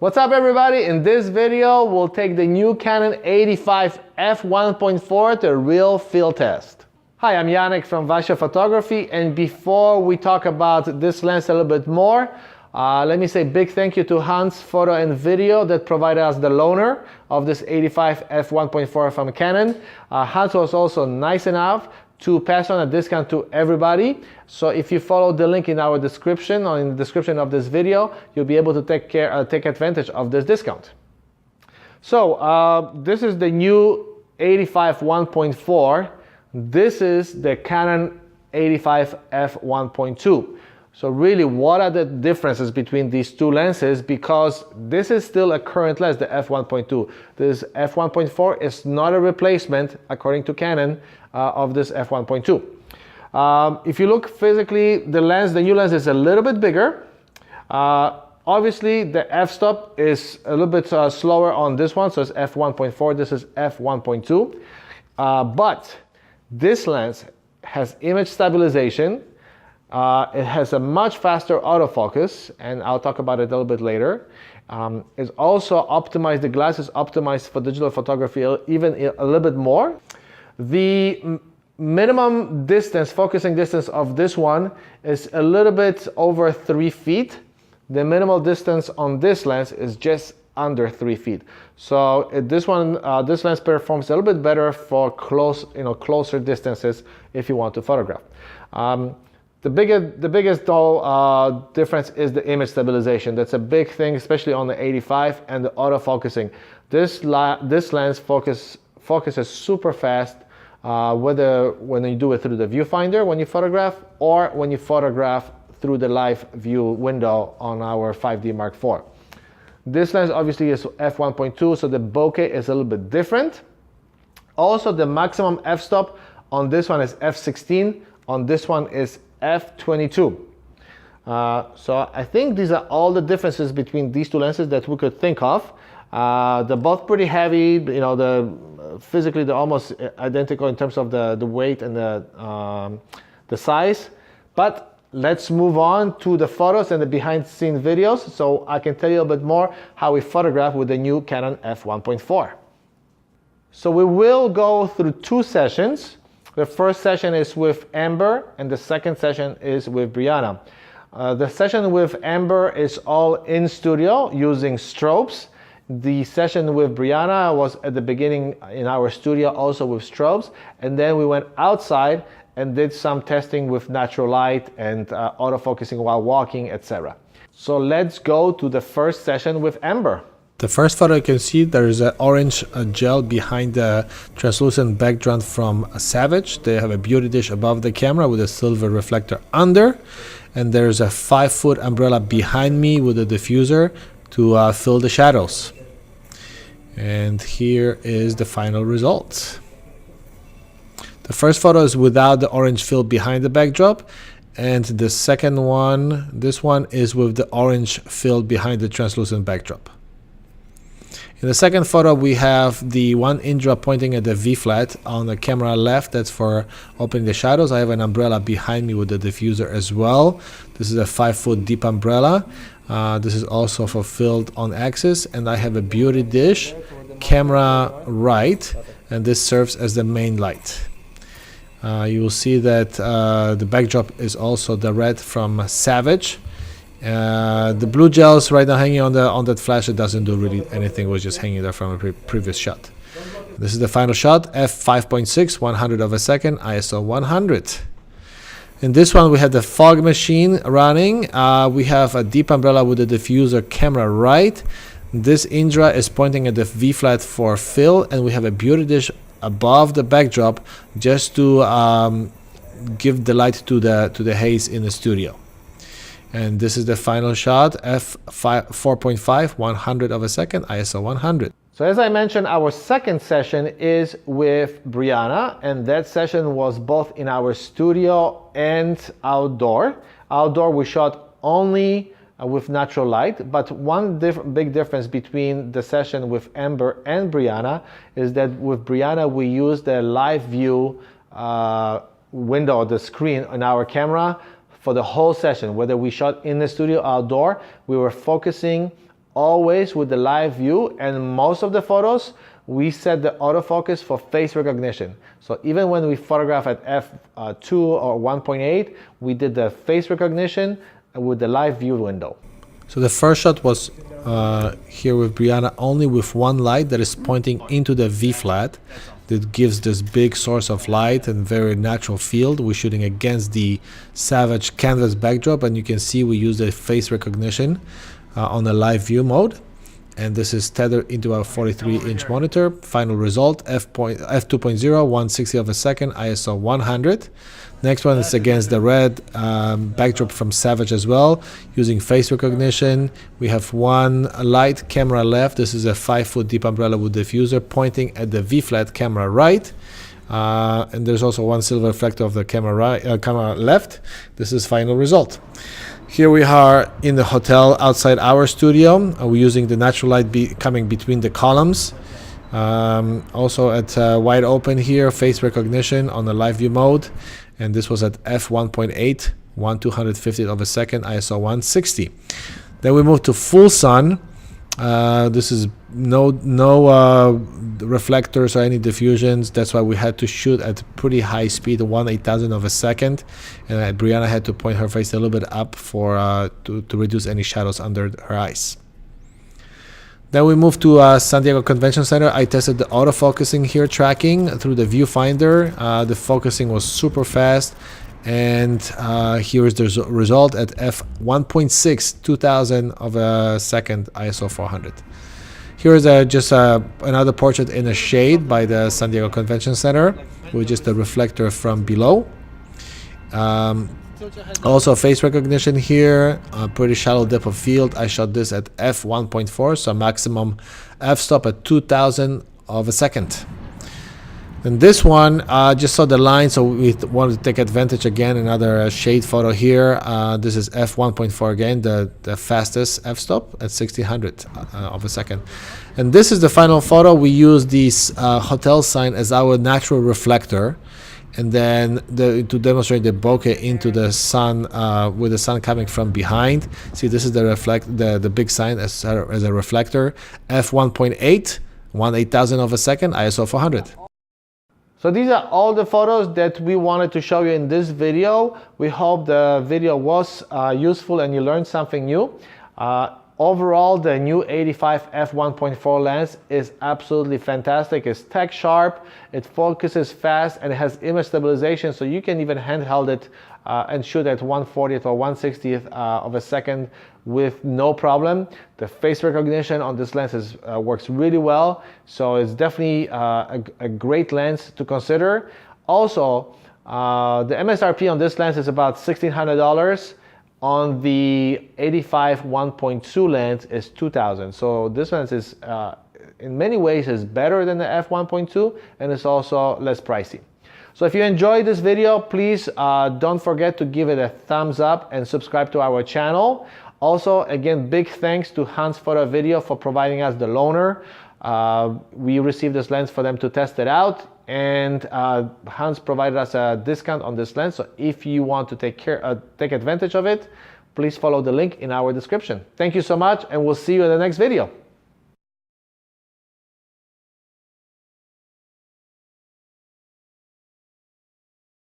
What's up everybody? In this video, we'll take the new Canon 85 f1.4 to a real field test. Hi, I'm Yannick from Vasha Photography, and before we talk about this lens a little bit more, let me say big thank you to Hans Photo and Video that provided us the loaner of this 85 f1.4 from Canon. Hans was also nice enough to pass on a discount to everybody. So if you follow the link in our description or in the description of this video, you'll be able to take advantage of this discount. So this is the new 85 1.4. This is the Canon 85 f1.2. So really, what are the differences between these two lenses? Because this is still a current lens, the f1.2. This f1.4 is not a replacement, according to Canon, of this f1.2. If you look physically, the new lens is a little bit bigger. Obviously, the f-stop is a little bit slower on this one, so it's f1.4, this is f1.2. But this lens has image stabilization. It has a much faster autofocus, and I'll talk about it a little bit later. It's also optimized, the glass is optimized for digital photography even a little bit more. The minimum distance, focusing distance of this one is a little bit over 3 feet. The minimal distance on this lens is just under 3 feet. So this lens performs a little bit better for closer distances if you want to photograph. The biggest difference is the image stabilization. That's a big thing, especially on the 85, and the autofocusing. This lens focuses super fast, whether when you do it through the viewfinder when you photograph, or when you photograph through the live view window on our 5D Mark IV. This lens obviously is f1.2, so the bokeh is a little bit different. Also, the maximum f-stop on this one is f16, on this one is f22. So I think these are all the differences between these two lenses that we could think of. They're both pretty heavy, physically they're almost identical in terms of the weight and the size. But let's move on to the photos and the behind-the-scenes videos, so I can tell you a bit more how we photograph with the new Canon f1.4. So we will go through two sessions. The first session is with Amber, and the second session is with Briana. The session with Amber is all in studio using strobes. The session with Briana was at the beginning in our studio also with strobes, and then we went outside and did some testing with natural light and autofocusing while walking, etc. So let's go to the first session with Amber. The first photo you can see, there is an orange gel behind the translucent background from Savage. They have a beauty dish above the camera with a silver reflector under, and there's a 5-foot umbrella behind me with a diffuser to fill the shadows. And here is the final result. The first photo is without the orange fill behind the backdrop, and the second one, this one, is with the orange fill behind the translucent backdrop. In the second photo, we have the one Indra pointing at the V-flat on the camera left. That's for opening the shadows. I have an umbrella behind me with the diffuser as well. This is a 5-foot deep umbrella. This is also fulfilled on axis, and I have a beauty dish, camera right, and this serves as the main light. You will see that the backdrop is also the red from Savage. The blue gels right now hanging on that flash, it doesn't do really anything, it was just hanging there from a previous shot. This is the final shot, f5.6, 100 of a second, ISO 100. In this one we have the fog machine running. We have a deep umbrella with a diffuser, camera right. This Indra is pointing at the V-flat for fill, and we have a beauty dish above the backdrop just to give the light to the haze in the studio. And this is the final shot, f4.5, 100 of a second, ISO 100. So as I mentioned, our second session is with Briana, and that session was both in our studio and outdoor. Outdoor we shot only with natural light, but one big difference between the session with Amber and Briana is that with Briana we used the live view window, the screen on our camera for the whole session. Whether we shot in the studio or outdoor, we were focusing always with the live view, and most of the photos we set the autofocus for face recognition. So even when we photograph at f2 or 1.8, we did the face recognition with the live view window. So the first shot was here with Briana only with one light that is pointing into the V-flat. That gives this big source of light and very natural field. We're shooting against the Savage canvas backdrop, and you can see we use the face recognition on the live view mode. And this is tethered into our 43-inch monitor. Final result, f2.0, 160 of a second, ISO 100. Next one is against the red backdrop from Savage as well, using face recognition. We have one light camera left. This is a 5-foot deep umbrella with diffuser pointing at the V-flat camera right. And there's also one silver reflector of the camera left. This is final result. Here we are in the hotel outside our studio. We're using the natural light coming between the columns. Also at wide open here, face recognition on the live view mode. And this was at f1.8, 1/250th of a second, ISO 160. Then we move to full sun. This is no reflectors or any diffusions. That's why we had to shoot at pretty high speed, 1/8000th of a second, and Briana had to point her face a little bit up for to reduce any shadows under her eyes. Then we moved to San Diego Convention Center. I tested the autofocusing here, tracking through the viewfinder. The focusing was super fast. And here is the result at f1.6, 2000 of a second, ISO 400. Here is just another portrait in a shade by the San Diego Convention Center with just a reflector from below. Also face recognition here, pretty shallow depth of field. I shot this at f1.4, so maximum f-stop at 2000 of a second. And this one, just saw the line, so we wanted to take advantage again. Another shade photo here. This is f1.4 again, the fastest f-stop at 1600 of a second. And this is the final photo. We use this hotel sign as our natural reflector, and then to demonstrate the bokeh into the sun, with the sun coming from behind. See, this is the big sign as a reflector. f1.8, 1/8000th of a second, ISO 400. So these are all the photos that we wanted to show you in this video. We hope the video was useful and you learned something new. Overall, the new 85 f1.4 lens is absolutely fantastic. It's tech sharp, it focuses fast, and it has image stabilization, so you can even handheld it and shoot at 1/40th or 1/60th of a second with no problem. The face recognition on this lens works really well, so it's definitely a great lens to consider. Also, the MSRP on this lens is about $1,600. On the 85 1.2 lens is $2,000. So this lens is in many ways is better than the f1.2, and it's also less pricey. So if you enjoyed this video, please don't forget to give it a thumbs up and subscribe to our channel. Also, again, big thanks to Hans Photo Video for providing us the loaner. We received this lens for them to test it out, and Hans provided us a discount on this lens. So if you want to take advantage of it, please follow the link in our description. Thank you so much, and we'll see you in the next video.